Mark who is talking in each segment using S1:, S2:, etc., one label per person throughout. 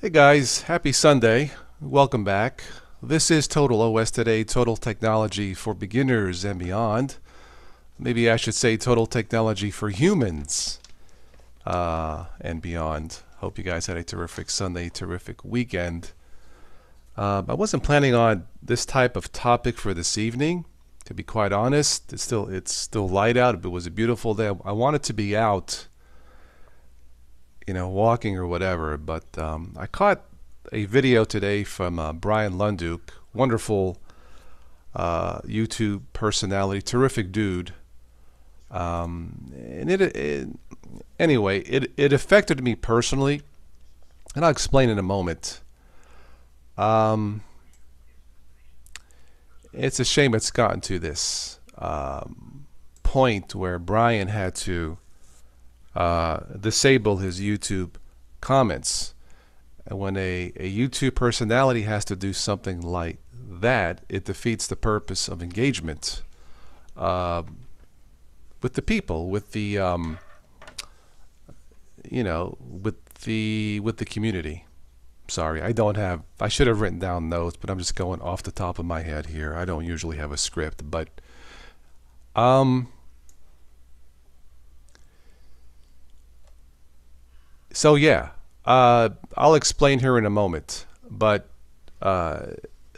S1: Hey guys, happy Sunday. Welcome back. This is Total OS Today, Total Technology for Beginners and Beyond. Maybe I should say Total Technology for Humans and Beyond. Hope you guys had a terrific Sunday, terrific weekend. I wasn't planning on this type of topic for this evening. To be quite honest, it's still light out. It was a beautiful day. I wanted to be out, walking or whatever. But I caught a video today from Brian Lunduk, wonderful YouTube personality, terrific dude. And anyway, it affected me personally, and I'll explain in a moment. Um, it's a shame it's gotten to this point where Brian had to disable his YouTube comments. And when a YouTube personality has to do something like that, it defeats the purpose of engagement uh, with the people, with the with the community. Sorry, I don't have. I should have written down notes, but I'm just going off the top of my head here. I don't usually have a script, but um, so yeah, I'll explain here in a moment. But uh,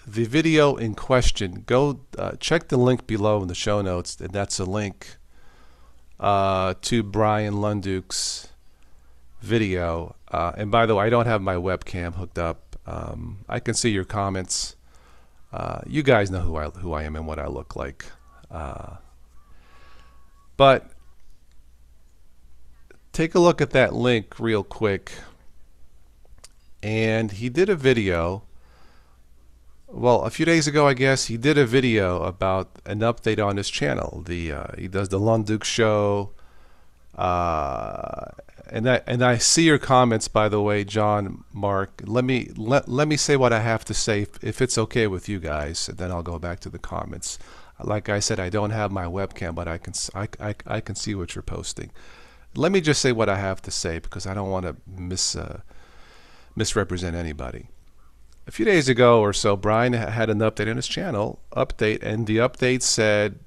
S1: the video in question, go check the link below in the show notes, and that's a link to Brian Lunduk's video. And by the way, I don't have my webcam hooked up. I can see your comments. You guys know who I am and what I look like. Uh, but take a look at that link real quick. And he did a video. Well, a few days ago, I guess he did a video about an update on his channel. The he does the Lunduk show. Uh, and I see your comments, by the way, John, Mark. Let me say what I have to say, if it's okay with you guys, and then I'll go back to the comments. Like I said, I don't have my webcam, but I can see what you're posting. Let me just say what I have to say because I don't want to misrepresent anybody. A few days ago or so, Brian had an update on his channel, and the update said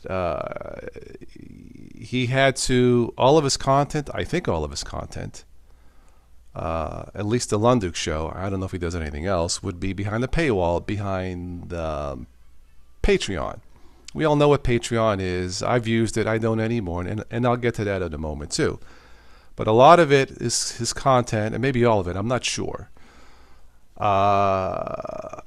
S1: he had to, all of his content, I think all of his content, at least the Lunduk show, I don't know if he does anything else, would be behind the paywall, behind Patreon. We all know what Patreon is. I've used it. I don't anymore, and I'll get to that in a moment too. But a lot of it is his content, and maybe all of it. I'm not sure. A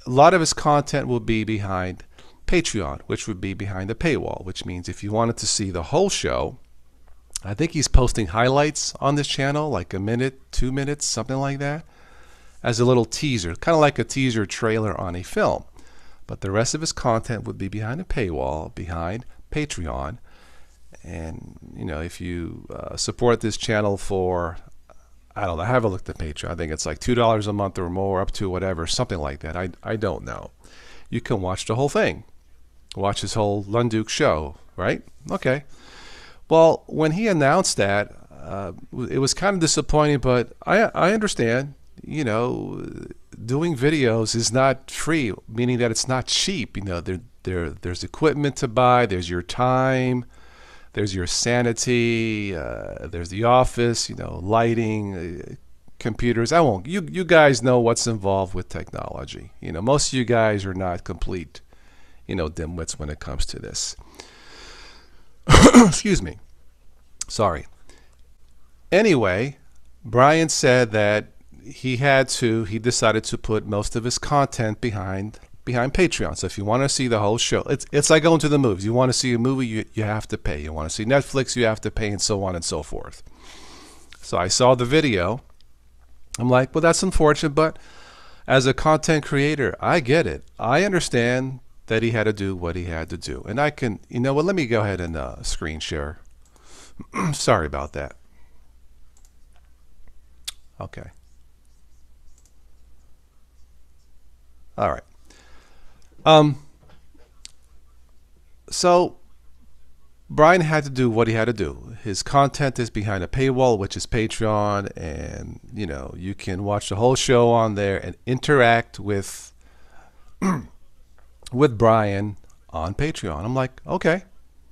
S1: lot of his content will be behind Patreon, which would be behind the paywall, which means if you wanted to see the whole show, I think he's posting highlights on this channel, like a minute, 2 minutes, something like that, as a little teaser, kind of like a teaser trailer on a film. But the rest of his content would be behind a paywall, behind Patreon. And, if you support this channel for, I don't know, I haven't looked at Patreon. I think it's like $2 a month or more, up to whatever, something like that. I don't know. You can watch the whole thing. Watch his whole Lunduk show, right? Okay. Well, when he announced that, it was kind of disappointing, but I understand. Doing videos is not free, meaning that it's not cheap. There's equipment to buy. There's your time. There's your sanity. There's the office. Lighting, computers. I won't. You guys know what's involved with technology. Most of you guys are not complete, dimwits when it comes to this. Excuse me. Sorry. Anyway, Brian said that he decided to put most of his content behind Patreon. So if you want to see the whole show, it's like going to the movies. You want to see a movie, you have to pay. You want to see Netflix, you have to pay, and so on and so forth. So I saw the video. I'm like, well, that's unfortunate, but as a content creator, I get it. I understand that he had to do what he had to do. And I can, let me go ahead and screen share. Sorry about that. Okay. All right. Um, so Brian had to do what he had to do. His content is behind a paywall, which is Patreon, and you can watch the whole show on there and interact with Brian on Patreon. I'm like, okay,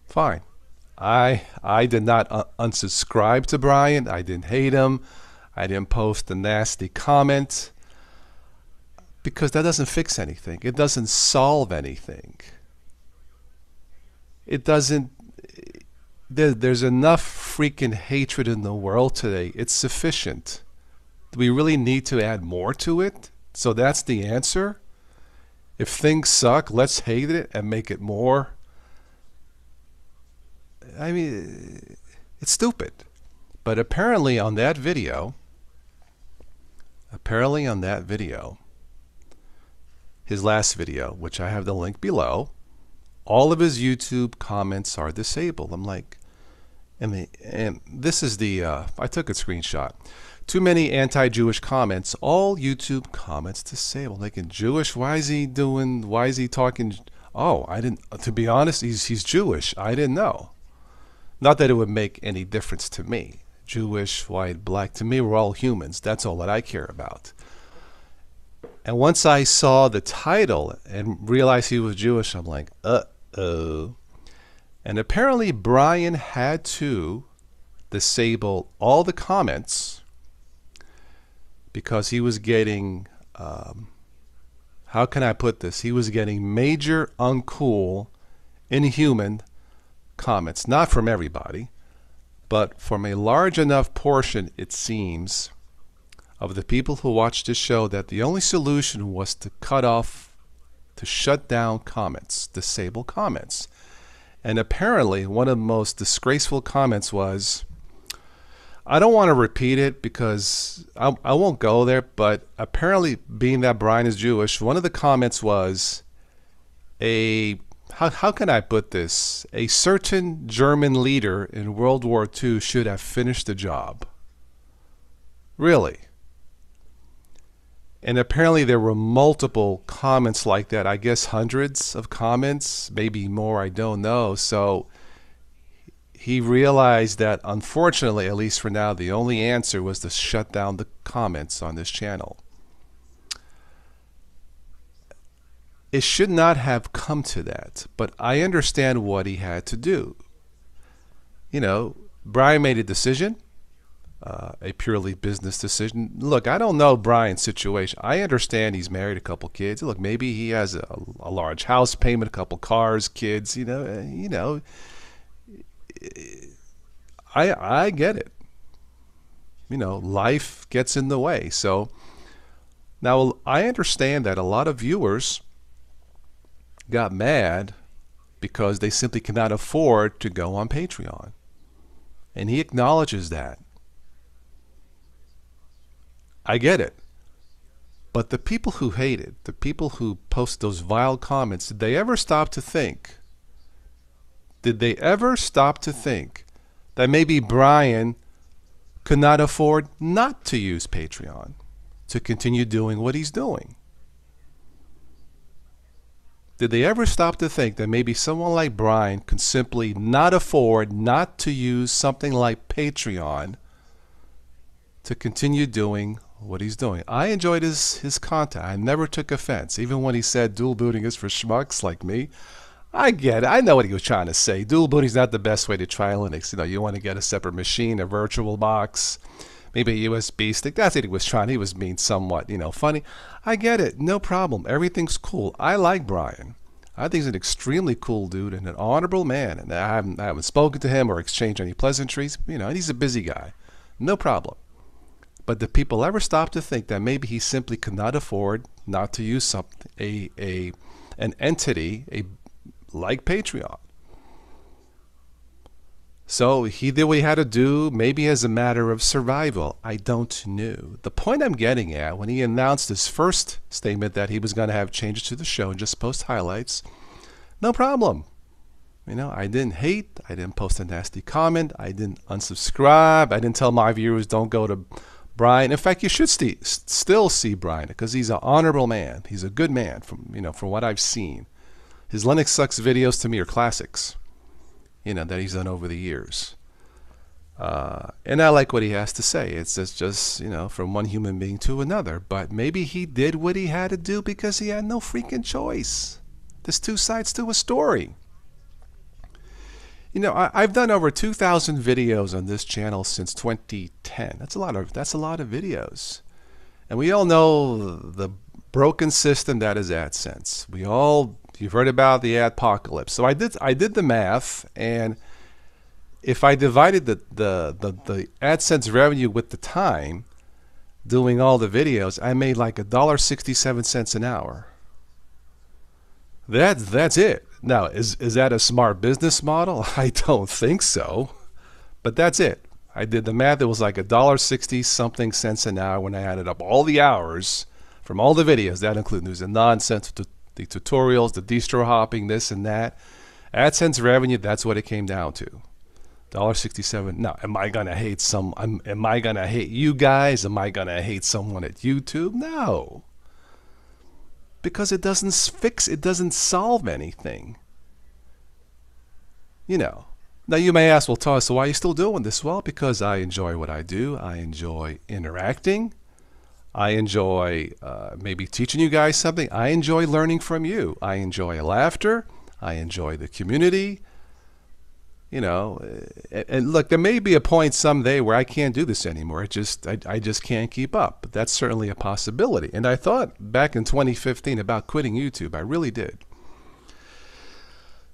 S1: fine. I did not unsubscribe to Brian. I didn't hate him. I didn't post a nasty comment, because that doesn't fix anything. It doesn't solve anything. It doesn't. There's enough freaking hatred in the world today. It's sufficient. Do we really need to add more to it? So that's the answer? If things suck, let's hate it and make it more. I mean, it's stupid. But apparently on that video, his last video, which I have the link below, all of his YouTube comments are disabled. I'm like, and this is the, I took a screenshot. Too many anti-Jewish comments, all YouTube comments disabled. Like, in Jewish, why is he talking? Oh, I didn't, to be honest, he's Jewish. I didn't know. Not that it would make any difference to me. Jewish, white, black, to me, we're all humans. That's all that I care about. And once I saw the title and realized he was Jewish, I'm like, uh-oh. And apparently Brian had to disable all the comments because he was getting, how can I put this? He was getting major uncool, inhuman comments. Not from everybody, but from a large enough portion, it seems, of the people who watched this show, that the only solution was to shut down comments, disable comments. And apparently one of the most disgraceful comments was, I don't want to repeat it because I won't go there, but apparently, being that Brian is Jewish, one of the comments was, how can I put this? A certain German leader in World War II should have finished the job. Really? And apparently there were multiple comments like that. I guess hundreds of comments, maybe more, I don't know. So he realized that, unfortunately, at least for now, the only answer was to shut down the comments on this channel. It should not have come to that, but I understand what he had to do. Brian made a decision. A purely business decision. Look, I don't know Brian's situation. I understand he's married, a couple kids. Look, maybe he has a large house payment, a couple cars, kids. I get it. Life gets in the way. So now I understand that a lot of viewers got mad because they simply cannot afford to go on Patreon, and he acknowledges that. I get it. But the people who hate it, the people who post those vile comments, did they ever stop to think? Did they ever stop to think that maybe Brian could not afford not to use Patreon to continue doing what he's doing? Did they ever stop to think that maybe someone like Brian could simply not afford not to use something like Patreon to continue doing what he's doing? I enjoyed his content. I never took offense. Even when he said dual booting is for schmucks like me, I get it. I know what he was trying to say. Dual booting is not the best way to try Linux. You want to get a separate machine, a virtual box, maybe a USB stick. That's what he was trying. He was being somewhat, funny. I get it. No problem. Everything's cool. I like Brian. I think he's an extremely cool dude and an honorable man. And I haven't spoken to him or exchanged any pleasantries. And he's a busy guy. No problem. But do people ever stop to think that maybe he simply could not afford not to use something, an entity like Patreon? So he did what he had to do, maybe as a matter of survival. I don't know. The point I'm getting at, when he announced his first statement that he was going to have changes to the show and just post highlights, no problem. I didn't hate. I didn't post a nasty comment. I didn't unsubscribe. I didn't tell my viewers don't go to Brian. In fact, you should still see Brian because he's an honorable man. He's a good man from what I've seen. His Linux Sucks videos to me are classics. that he's done over the years. And I like what he has to say. It's just from one human being to another. But maybe he did what he had to do because he had no freaking choice. There's two sides to a story. I've done over 2,000 videos on this channel since 2010. That's a lot of videos. And we all know the broken system that is AdSense. You've heard about the adpocalypse. So I did the math, and if I divided the AdSense revenue with the time doing all the videos, I made like $1.67 an hour. That's it. Now, is that a smart business model? I don't think so. But that's it. I did the math. It was like $1.60 something cents an hour when I added up all the hours from all the videos. That includes news and nonsense, the tutorials, the distro hopping, this and that. AdSense revenue, that's what it came down to. $1.67. Now, am I gonna hate you guys? Am I gonna hate someone at YouTube? No. Because it doesn't solve anything. Now you may ask, well, Todd, so why are you still doing this? Well, because I enjoy what I do. I enjoy interacting. I enjoy maybe teaching you guys something. I enjoy learning from you. I enjoy laughter. I enjoy the community. And look, there may be a point someday where I can't do this anymore. I just can't keep up. But that's certainly a possibility. And I thought back in 2015 about quitting YouTube. I really did.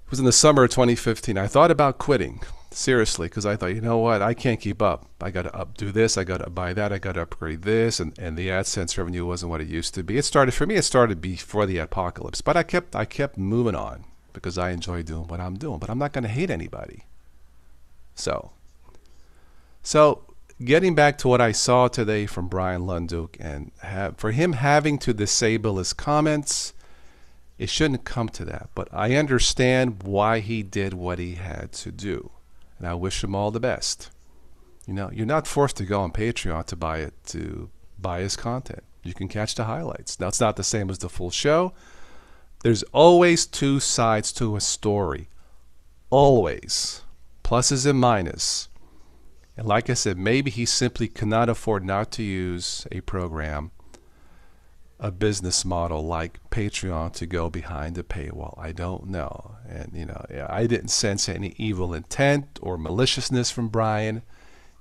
S1: It was in the summer of 2015. I thought about quitting, seriously, because I thought, you know what, I can't keep up. I got to do this, I got to buy that, I got to upgrade this, and the AdSense revenue wasn't what it used to be. It started before the apocalypse, but I kept moving on because I enjoy doing what I'm doing. But I'm not going to hate anybody. So getting back to what I saw today from Brian Lunduke, and for him having to disable his comments, it shouldn't come to that. But I understand why he did what he had to do. And I wish him all the best. You're not forced to go on Patreon to buy his content. You can catch the highlights. Now, it's not the same as the full show. There's always two sides to a story. Always. Pluses and minuses. And like I said, maybe he simply cannot afford not to use a program, a business model like Patreon to go behind the paywall. I don't know. And, I didn't sense any evil intent or maliciousness from Brian.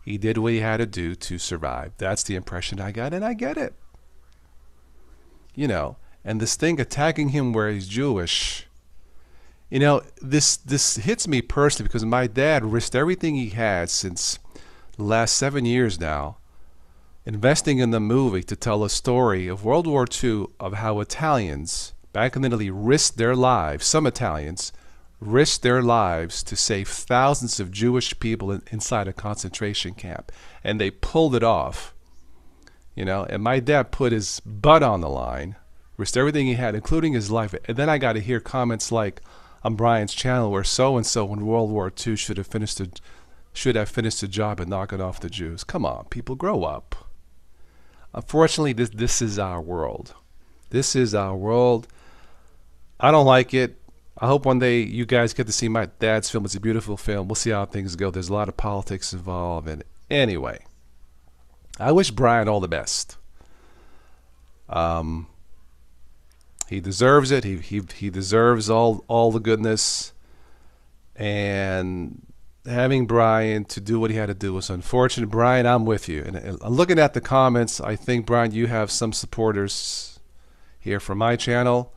S1: He did what he had to do to survive. That's the impression I got, and I get it. And this thing attacking him where he's Jewish, this hits me personally because my dad risked everything he had since the last 7 years now, investing in the movie to tell a story of World War II, of how Italians back in Italy risked their lives. Some Italians risked their lives to save thousands of Jewish people inside a concentration camp, and they pulled it off. And my dad put his butt on the line, risked everything he had, including his life. And then I got to hear comments like on Brian's channel where so-and-so in World War II should have finished the job and knocking off the Jews. Come on, people, grow up. Unfortunately, this is our world. This is our world. I don't like it. I hope one day you guys get to see my dad's film. It's a beautiful film. We'll see how things go. There's a lot of politics involved. And anyway, I wish Brian all the best. He deserves it. He deserves all the goodness. And having Brian to do what he had to do was unfortunate. Brian, I'm with you. And looking at the comments, I think, Brian, you have some supporters here from my channel.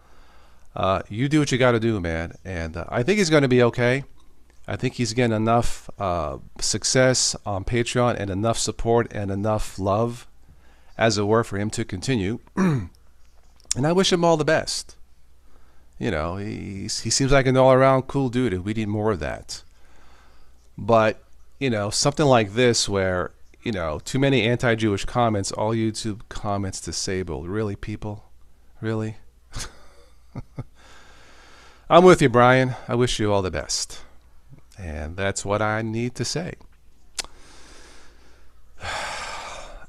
S1: You do what you got to do, man. And I think he's going to be okay. I think he's getting enough success on Patreon and enough support and enough love, as it were, for him to continue. And I wish him all the best. He seems like an all-around cool dude, and we need more of that. But, something like this where, too many anti-Jewish comments, all YouTube comments disabled. Really, people? Really? I'm with you, Brian. I wish you all the best. And that's what I need to say.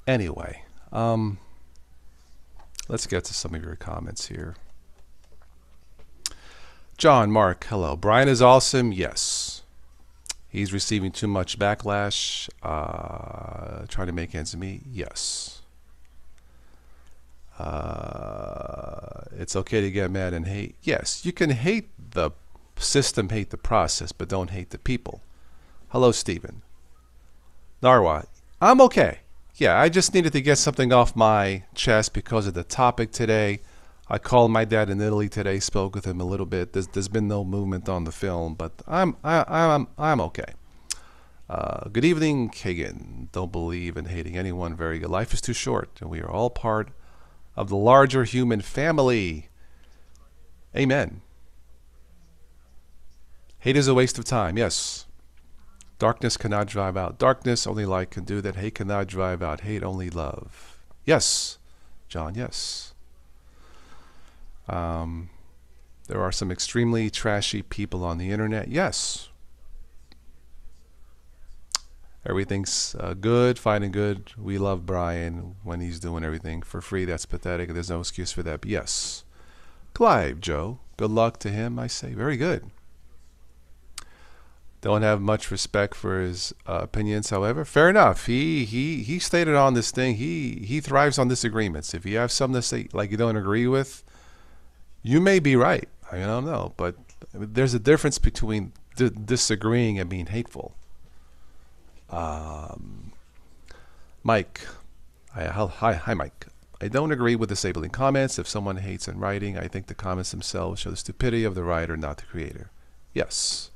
S1: Anyway, let's get to some of your comments here. John, Mark, hello. Brian is awesome. Yes. He's receiving too much backlash, trying to make ends meet. Yes. It's okay to get mad and hate. Yes, you can hate the system, hate the process, but don't hate the people. Hello, Stephen. Narwa, I'm okay. Yeah, I just needed to get something off my chest because of the topic today. I called my dad in Italy today, spoke with him a little bit. There's been no movement on the film, but I'm okay. Good evening, Kagan. Don't believe in hating anyone. Very good. Life is too short, and we are all part of the larger human family. Amen. Hate is a waste of time. Yes. Darkness cannot drive out darkness. Only light can do that. Hate cannot drive out hate. Only love. Yes. John, yes. There are some extremely trashy people on the internet. Yes. Everything's good, fine and good. We love Brian when he's doing everything for free. That's pathetic. There's no excuse for that. But yes. Clive, Joe. Good luck to him, I say. Very good. Don't have much respect for his opinions, however. Fair enough. He stated on this thing, he thrives on disagreements. If you have something to say like you don't agree with, you may be right. I don't know. But there's a difference between disagreeing and being hateful. Mike. Hi, Mike. I don't agree with disabling comments. If someone hates in writing, I think the comments themselves show the stupidity of the writer, not the creator. Yes.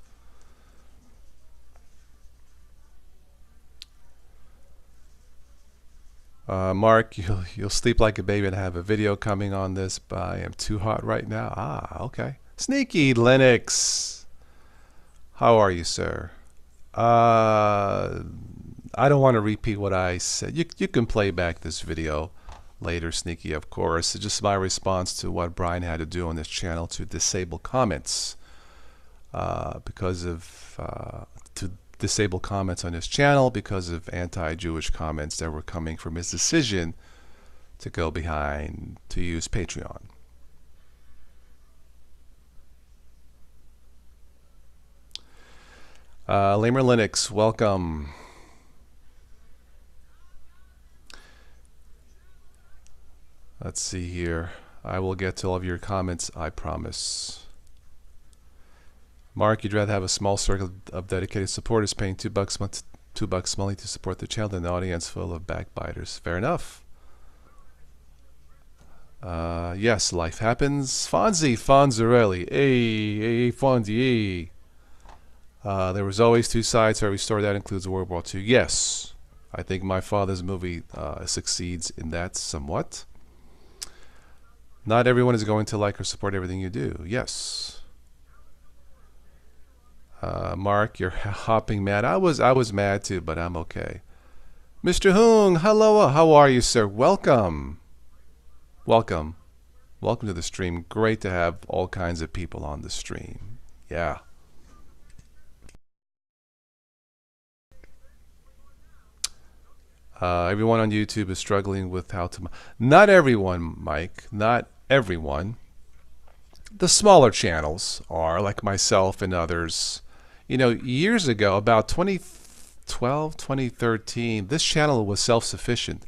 S1: Mark, you'll sleep like a baby and have a video coming on this, but I am too hot right now. Ah, okay. Sneaky Linux. How are you, sir? I don't want to repeat what I said. You can play back this video later, Sneaky, of course. It's just my response to what Brian had to do on this channel to disable comments to disable comments on his channel because of anti-Jewish comments that were coming from his decision to go behind to use Patreon. Lamer Linux, welcome. Let's see here. I will get to all of your comments, I promise. Mark, you'd rather have a small circle of dedicated supporters paying $2 monthly to support the channel than an audience full of backbiters. Fair enough. Yes, life happens. Fonzarelli. Hey, Fonzie. There was always two sides to every story. That includes World War II. Yes. I think my father's movie succeeds in that somewhat. Not everyone is going to like or support everything you do. Yes. Mark, you're hopping mad. I was mad too, but I'm okay. Mr. Hung, hello. How are you, sir? Welcome. Welcome. Welcome to the stream. Great to have all kinds of people on the stream. Yeah. Everyone on YouTube is struggling with how to... Not everyone, Mike. Not everyone. The smaller channels are, like myself and others. You know, years ago, about 2012, 2013, this channel was self-sufficient.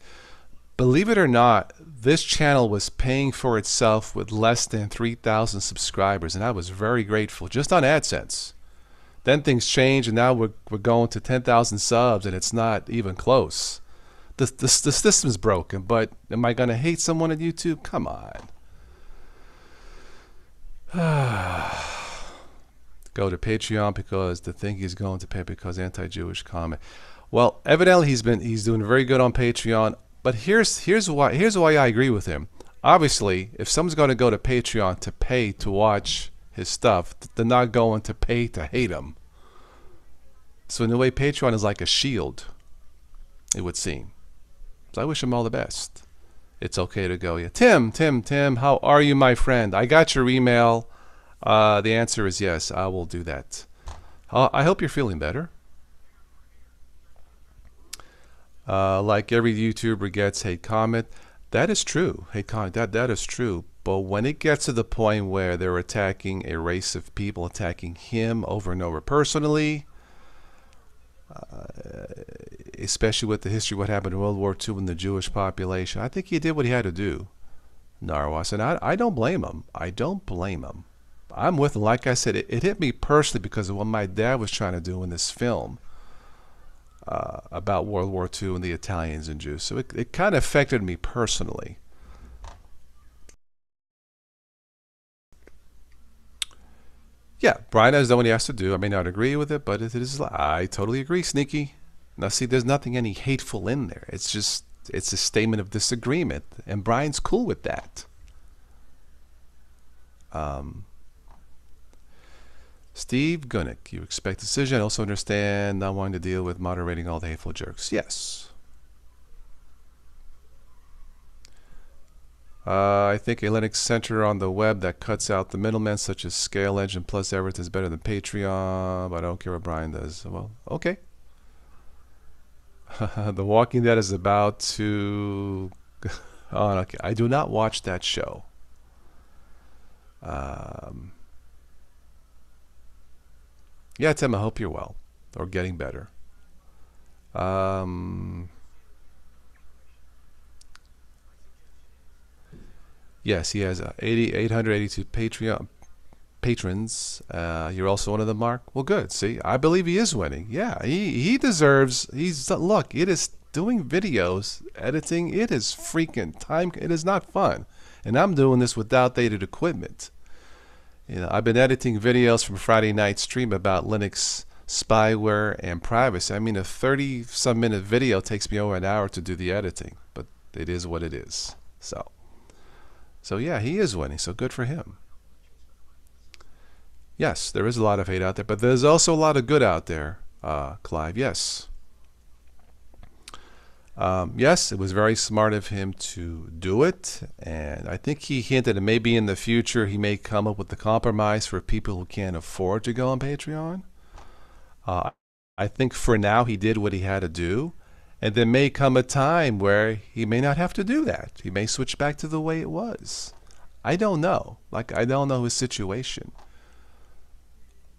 S1: Believe it or not, this channel was paying for itself with less than 3,000 subscribers, and I was very grateful, just on AdSense. Then things changed, and now we're going to 10,000 subs, and it's not even close. The system's broken, but am I going to hate someone on YouTube? Come on. Go to Patreon because the thing he's going to pay because anti-Jewish comment. Well, evidently he's doing very good on Patreon, but here's why I agree with him. Obviously, if someone's going to go to Patreon to pay to watch his stuff, they're not going to pay to hate him. So in a way, Patreon is like a shield, it would seem. So I wish him all the best. It's okay to go. Yeah, Tim, how are you, my friend? I got your email. The answer is yes, I will do that. I hope you're feeling better. Like every YouTuber gets hate comment. That is true. Hate comment, that is true. But when it gets to the point where they're attacking a race of people, attacking him over and over personally, especially with the history of what happened in World War II in the Jewish population. I think he did what he had to do, Narwas, and I don't blame him. I don't blame him. I'm with him. Like I said, it hit me personally because of what my dad was trying to do in this film about World War II and the Italians and Jews. So it kind of affected me personally. Yeah, Brian has done what he has to do. I may not agree with it, but it is. I totally agree, Sneaky. Now, see, there's nothing any hateful in there. It's just it's a statement of disagreement, and Brian's cool with that. Steve Gunnick, you expect decision. I also understand not wanting to deal with moderating all the hateful jerks. Yes. I think a Linux center on the web that cuts out the middlemen, such as Scale Engine plus Everett, is better than Patreon, but I don't care what Brian does. Well, okay. The Walking Dead is about to... Oh, okay. I do not watch that show. Yeah, Tim, I hope you're well or getting better. Yes, he has 882 Patreon patrons. You're also one of them, Mark. Well, good. See, I believe he is winning. Yeah, he deserves. Look. It is doing videos, editing. It is freaking time. It is not fun, and I'm doing this with outdated equipment. You know, I've been editing videos from Friday night stream about Linux spyware and privacy. I mean, a 30-some minute video takes me over an hour to do the editing, but it is what it is. So yeah, he is winning, so good for him. Yes, there is a lot of hate out there, but there's also a lot of good out there, Clive, yes. Yes, it was very smart of him to do it, and I think he hinted that maybe in the future he may come up with a compromise for people who can't afford to go on Patreon. I think for now he did what he had to do, and there may come a time where he may not have to do that. He may switch back to the way it was. I don't know. Like, I don't know his situation.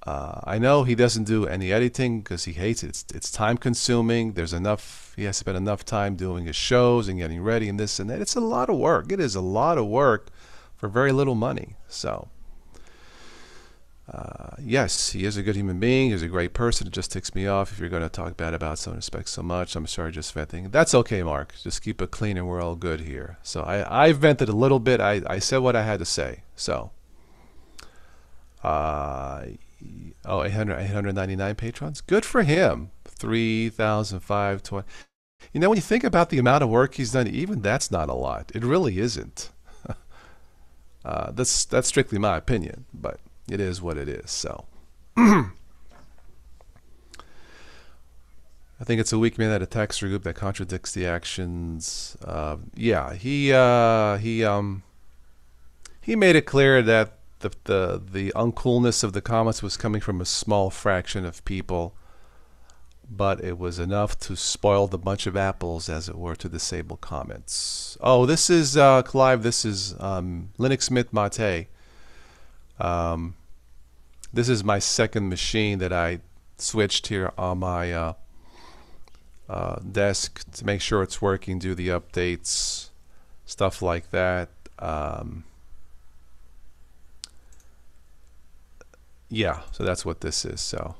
S1: I know he doesn't do any editing because he hates it. It's time consuming. There's enough. He has to spend enough time doing his shows and getting ready and this and that. It's a lot of work. It is a lot of work for very little money. So, yes, he is a good human being. He's a great person. It just ticks me off if you're going to talk bad about someone who respects so much. I'm sorry, just venting. That's okay, Mark. Just keep it clean and we're all good here. So I vented a little bit. I said what I had to say. So, 899 patrons. Good for him. 3,520. You know, when you think about the amount of work he's done, even that's not a lot. It really isn't. That's strictly my opinion, but it is what it is. So, I think it's a weak man that attacks a group that contradicts the actions. Yeah, he made it clear that the uncoolness of the comments was coming from a small fraction of people, but it was enough to spoil the bunch of apples, as it were, to disable comments. Oh, this is Clive. This is Linux Smith Mate. This is my second machine that I switched here on my desk to make sure it's working, do the updates, stuff like that. Yeah, so that's what this is. So,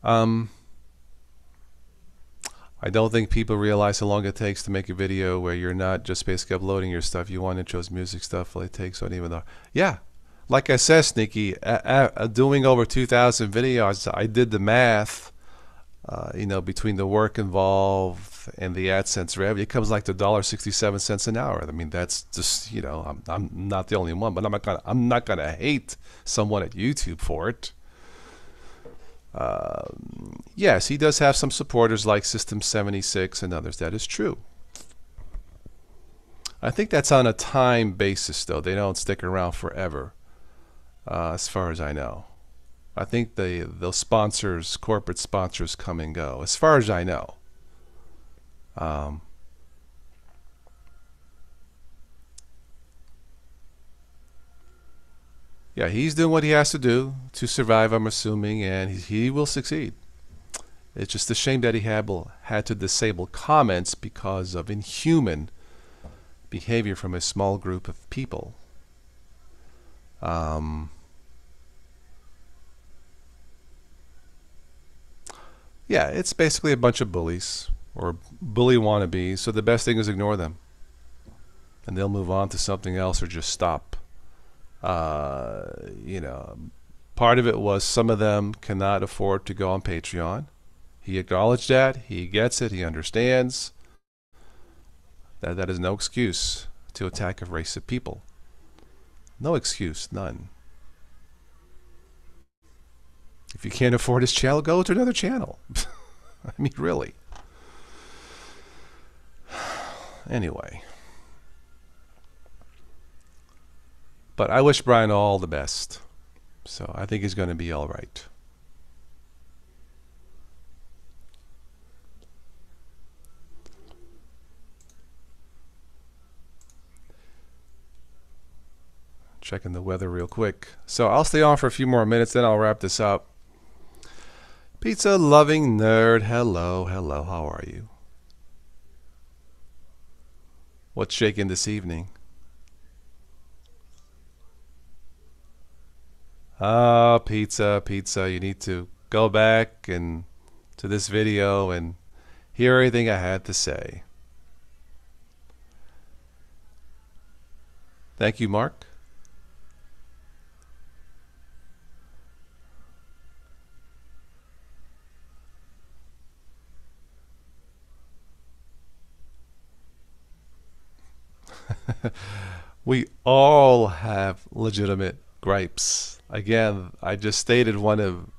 S1: I don't think people realize how long it takes to make a video where you're not just basically uploading your stuff. You want intros, music stuff. Well, it takes on even though, yeah, like I said, Sneaky, doing over 2,000 videos, I did the math. You know, between the work involved and the AdSense revenue, it comes like to $1.67 an hour. I mean, that's just, you know, I'm not the only one, but I'm not gonna hate someone at YouTube for it. Yes, he does have some supporters like System 76 and others. That is true. I think that's on a time basis, though. They don't stick around forever, as far as I know. I think those sponsors, corporate sponsors, come and go, as far as I know. Yeah, he's doing what he has to do to survive, I'm assuming, and he will succeed. It's just a shame that he had to disable comments because of inhuman behavior from a small group of people. Yeah, it's basically a bunch of bullies or bully wannabes, so the best thing is ignore them. And they'll move on to something else or just stop. You know, part of it was some of them cannot afford to go on Patreon. He acknowledged that. He gets it. He understands that that is no excuse to attack a race of people. No excuse, none. If you can't afford his channel, go to another channel. I mean, really. Anyway. But I wish Brian all the best. So I think he's going to be all right. Checking the weather real quick. So I'll stay on for a few more minutes, then I'll wrap this up. Pizza loving nerd, hello, hello, how are you? What's shaking this evening? Ah, pizza, you need to go back and to this video and hear everything I had to say. Thank you, Mark. We all have legitimate gripes. Again, I just stated one of,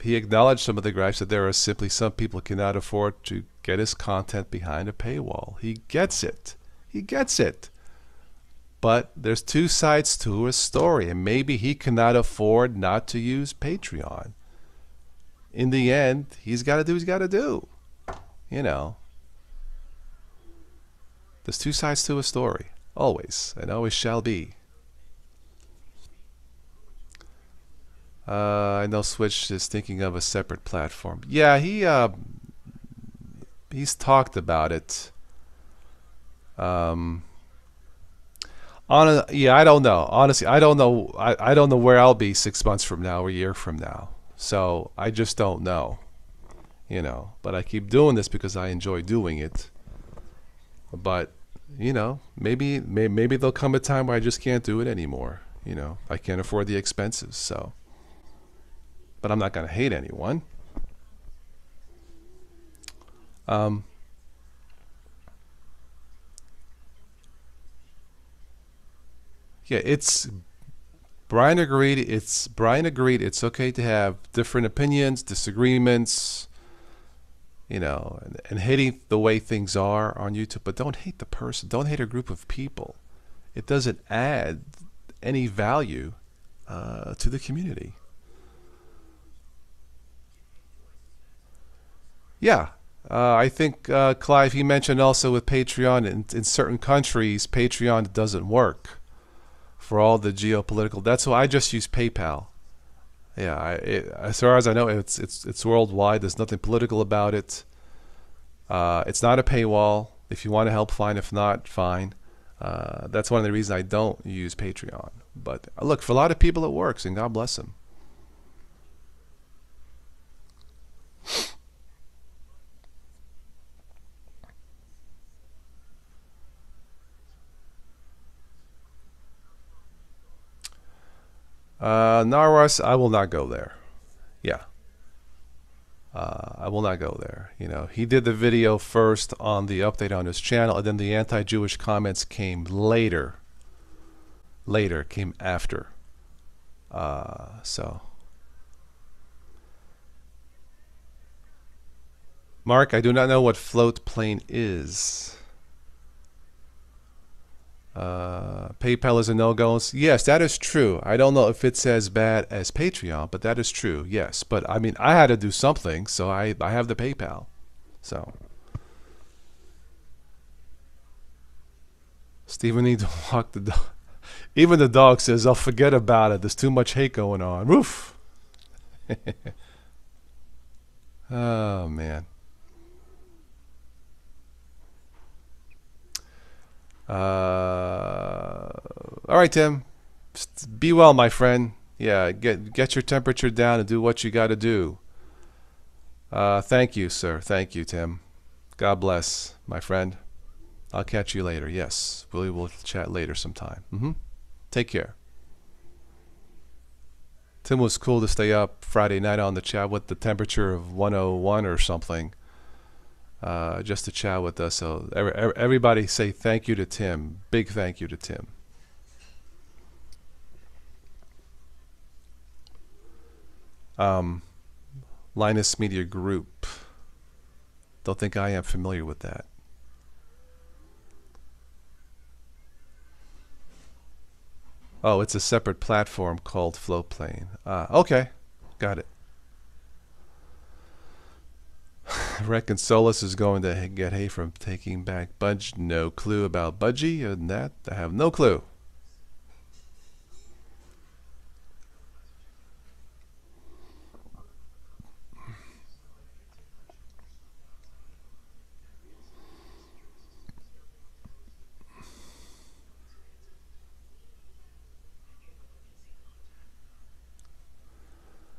S1: he acknowledged some of the gripes, that there are simply some people cannot afford to get his content behind a paywall. He gets it. He gets it. But there's two sides to a story, and maybe he cannot afford not to use Patreon. In the end, he's got to do what he's got to do. You know. There's two sides to a story. Always. And always shall be. I know Switch is thinking of a separate platform. Yeah, he's talked about it. Yeah, I don't know. Honestly, I don't know. I don't know where I'll be 6 months from now or a year from now. So I just don't know. You know, but I keep doing this because I enjoy doing it. But you know, maybe there'll come a time where I just can't do it anymore. You know, I can't afford the expenses. So, but I'm not gonna hate anyone. Yeah, it's Brian agreed. It's okay to have different opinions, disagreements. You know, and hating the way things are on YouTube, but don't hate the person. Don't hate a group of people. It doesn't add any value to the community. Yeah, I think Clive, he mentioned also with Patreon, in certain countries, Patreon doesn't work for all the geopolitical. That's why I just use PayPal. Yeah, as far as I know, it's worldwide. There's nothing political about it. It's not a paywall. If you want to help, fine. If not, fine. That's one of the reasons I don't use Patreon. But look, for a lot of people it works, and God bless them. Narwas, I will not go there. Yeah. I will not go there. You know, he did the video first on the update on his channel, and then the anti-Jewish comments came later. Came after. So. Mark, I do not know what float plane is. PayPal is a no-go. Yes, that is true. I don't know if it's as bad as Patreon, but that is true. Yes, but I mean, I had to do something, so I have the PayPal. So Stephen needs to walk the dog. Even the dog says, "I'll forget about it. There's too much hate going on." Woof. Oh man. All right, Tim. Be well, my friend. Yeah, get your temperature down and do what you got to do. Thank you, sir. Thank you, Tim. God bless, my friend. I'll catch you later. Yes, we will chat later sometime. Take care. Tim was cool to stay up Friday night on the chat with the temperature of 101 or something, just to chat with us. So everybody say thank you to Tim. Big thank you to Tim. Linus Media Group. Don't think I am familiar with that. Oh, it's a separate platform called Floatplane. Okay, got it. Reckon Solus is going to get hate from taking back Budge. No clue about Budgie and that. I have no clue.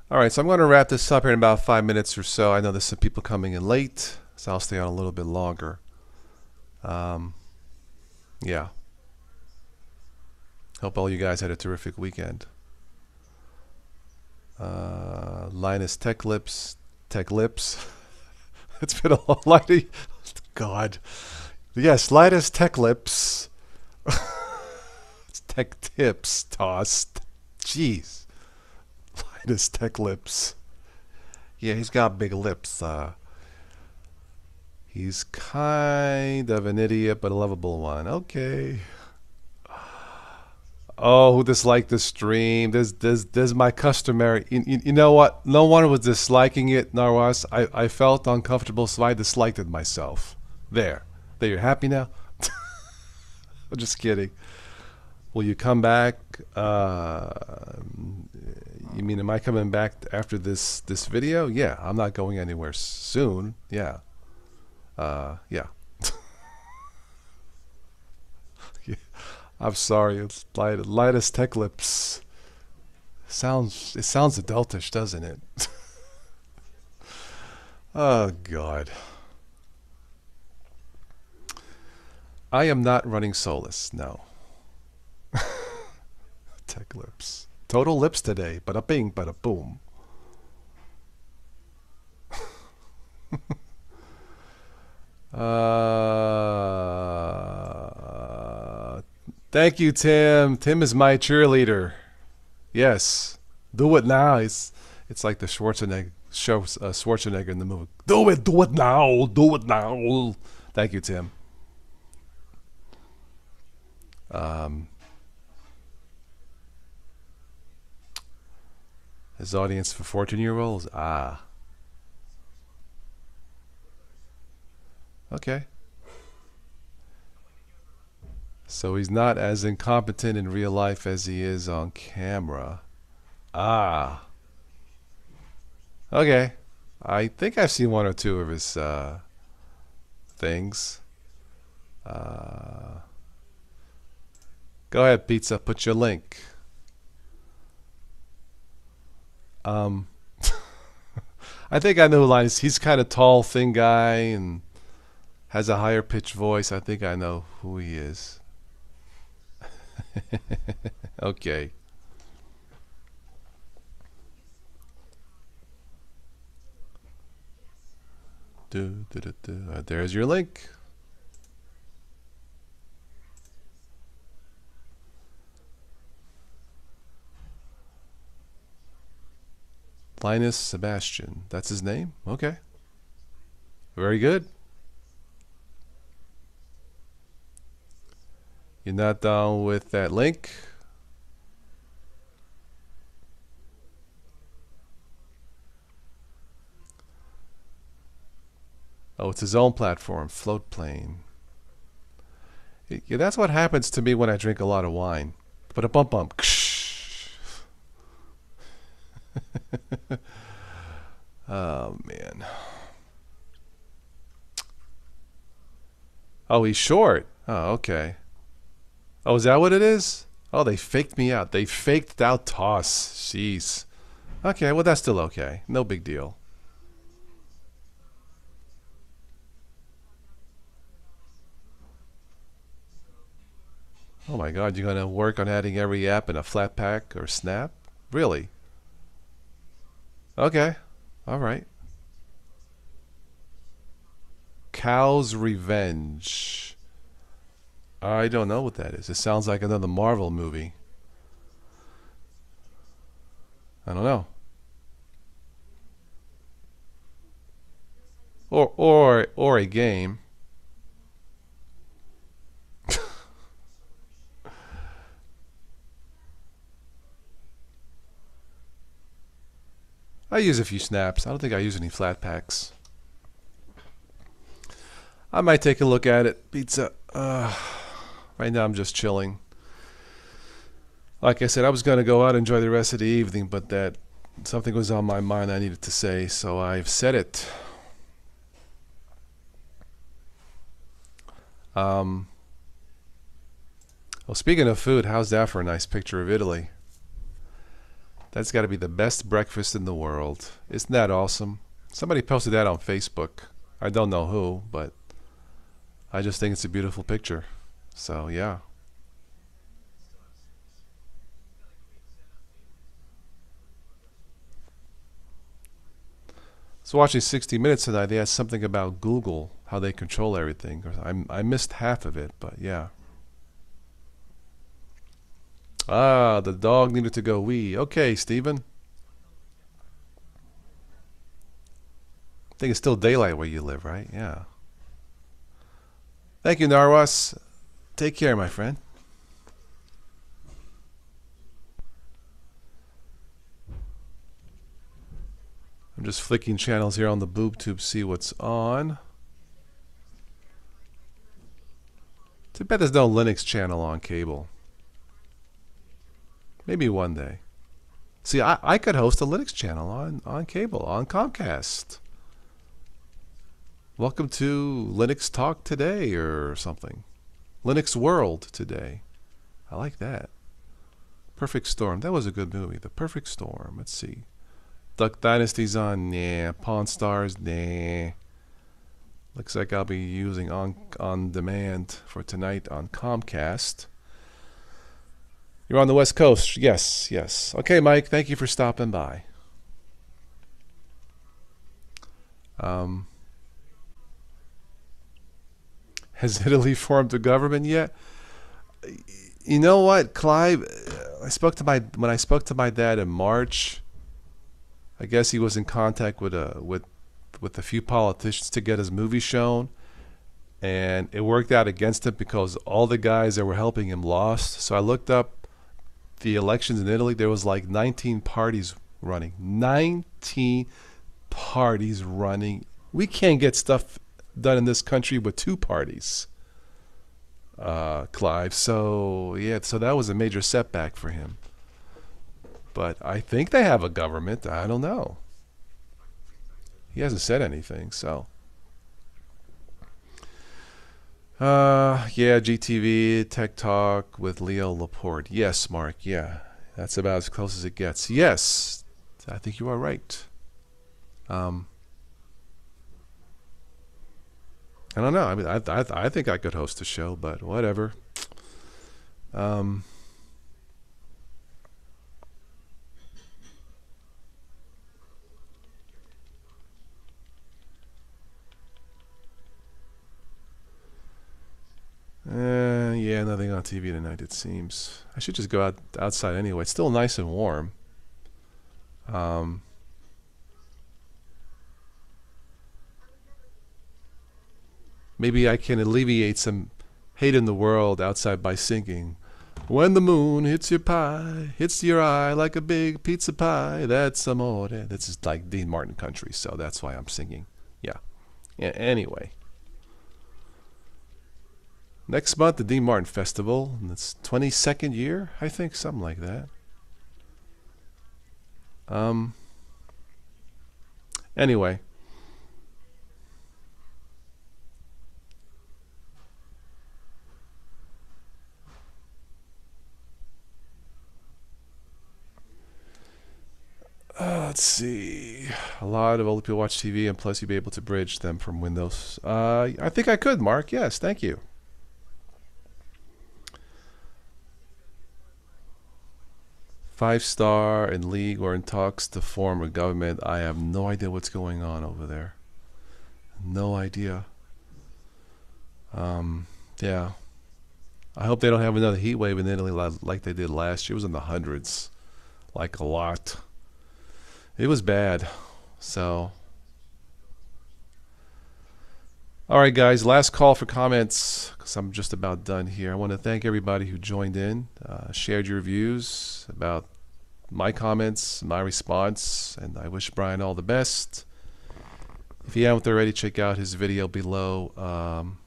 S1: All right, so I'm going to wrap this up here in about 5 minutes or so. I know there's some people coming in late, so I'll stay on a little bit longer. Yeah. Hope all you guys had a terrific weekend. Linus Tech Lips. It's been a long lighty. God. Yes, Linus Tech Lips. It's Tech Tips tossed. Jeez. Linus Tech Lips. Yeah, he's got big lips. He's kind of an idiot, but a lovable one. Okay. Oh, who disliked the stream? There's my customary. You know what? No one was disliking it, nor was I felt uncomfortable, so I disliked it myself. There. You're happy now? I'm just kidding. Will you come back? You mean, am I coming back after this video? Yeah, I'm not going anywhere soon. Yeah. Yeah. I'm sorry. It's Linus Tech Lips. It sounds adultish, doesn't it? Oh God. I am not running Solus. No. Tech Lips. Total lips today. Bada bing, bada boom. Thank you, Tim. Tim is my cheerleader. Yes. Do it now. It's like the Schwarzenegger in the movie. Do it now. Do it now. Thank you, Tim. His audience for 14-year-olds? Ah. Okay. So he's not as incompetent in real life as he is on camera. Ah. Okay. I think I've seen one or two of his things. Go ahead, Pizza. Put your link. I think I know Linus. He's kind of tall, thin guy, and has a higher pitched voice. I think I know who he is. Okay. There's your link. Linus Sebastian. That's his name? Okay. Very good. You're not down with that link? Oh, it's his own platform, Floatplane. Yeah, that's what happens to me when I drink a lot of wine. But a bump bump. Oh man. Oh, he's short. Oh, okay. Oh, is that what it is? Oh, they faked me out. They faked out toss. Jeez. Okay, well that's still okay. No big deal. Oh my God, you're gonna work on adding every app in a Flatpak or Snap? Really? Okay. All right. Cow's Revenge. I don't know what that is. It sounds like another Marvel movie. I don't know. Or a game. I use a few snaps. I don't think I use any Flatpaks. I might take a look at it. Pizza. Right now I'm just chilling. Like I said, I was going to go out and enjoy the rest of the evening, but that something was on my mind I needed to say, so I've said it. Well, speaking of food, how's that for a nice picture of Italy? That's got to be the best breakfast in the world. Isn't that awesome? Somebody posted that on Facebook. I don't know who, but I just think it's a beautiful picture. So, yeah. So watching 60 Minutes tonight, they had something about Google, how they control everything. I missed half of it, but yeah. Ah, the dog needed to go wee. Okay, Stephen. I think it's still daylight where you live, right? Yeah. Thank you, Narwas. Take care, my friend. I'm just flicking channels here on the BoobTube, see what's on. Too bad there's no Linux channel on cable. Maybe one day. See, I could host a Linux channel on cable, on Comcast. Welcome to Linux Talk Today or something. Linux World Today. I like that. Perfect Storm. That was a good movie. The Perfect Storm. Let's see. Duck Dynasty's on. Nah. Pawn Stars. Nah. Looks like I'll be using on demand for tonight on Comcast. You're on the West Coast. Yes, yes. Okay, Mike. Thank you for stopping by. Has Italy formed a government yet? You know what, Clive? When I spoke to my dad in March. I guess he was in contact with a few politicians to get his movie shown, and it worked out against him because all the guys that were helping him lost. So I looked up the elections in Italy. There was like 19 parties running. 19 parties running. We can't get stuff done in this country with two parties, Clive. So yeah, so that was a major setback for him. But I think they have a government. I don't know. He hasn't said anything, so. Yeah, GTV, Tech Talk with Leo Laporte. Yes, Mark, yeah. That's about as close as it gets. Yes, I think you are right. I don't know. I mean, I think I could host a show, but whatever. Yeah, nothing on TV tonight, it seems. I should just go outside anyway. It's still nice and warm. Maybe I can alleviate some hate in the world outside by singing. When the moon hits your eye like a big pizza pie, that's amore. This is like Dean Martin country, so that's why I'm singing. Yeah. Anyway. Next month, the Dean Martin Festival. And it's 22nd year, I think, something like that. Anyway. Let's see. A lot of old people watch TV, and plus you'll be able to bridge them from Windows. I think I could, Mark. Yes, thank you. Five-star in league or in talks to form a government. I have no idea what's going on over there. No idea. Yeah. I hope they don't have another heat wave in Italy like they did last year. It was in the hundreds. Like a lot. It was bad. So. Alright guys, last call for comments because I'm just about done here. I want to thank everybody who joined in, shared your views about my comments, my response, and I wish Brian all the best. If you haven't already, check out his video below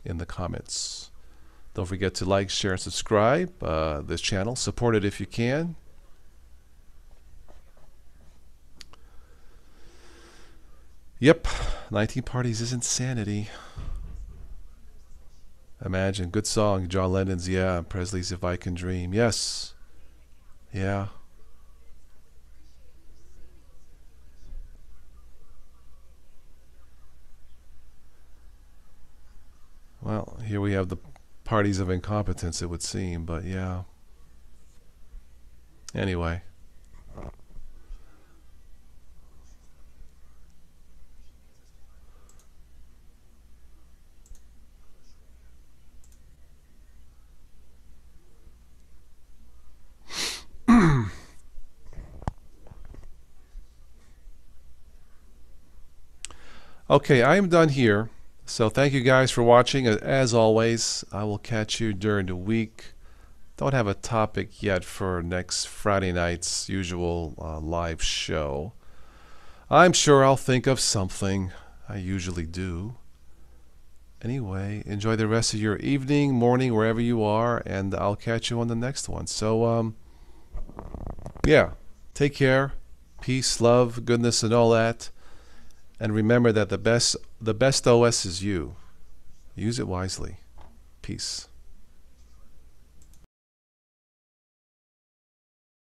S1: in the comments. Don't forget to like, share, and subscribe this channel. Support it if you can. Yep, 19 Parties is insanity. Imagine, good song. John Lennon's, yeah. Presley's If I Can Dream, yes. Yeah. Well, here we have the parties of incompetence, it would seem, but yeah. Anyway. Okay, I am done here. So thank you guys for watching. As always, I will catch you during the week. Don't have a topic yet for next Friday night's usual live show. I'm sure I'll think of something. I usually do. Anyway, enjoy the rest of your evening, morning, wherever you are, and I'll catch you on the next one. So, yeah, take care. Peace, love, goodness, and all that. And remember that the best OS is you. Use it wisely. Peace.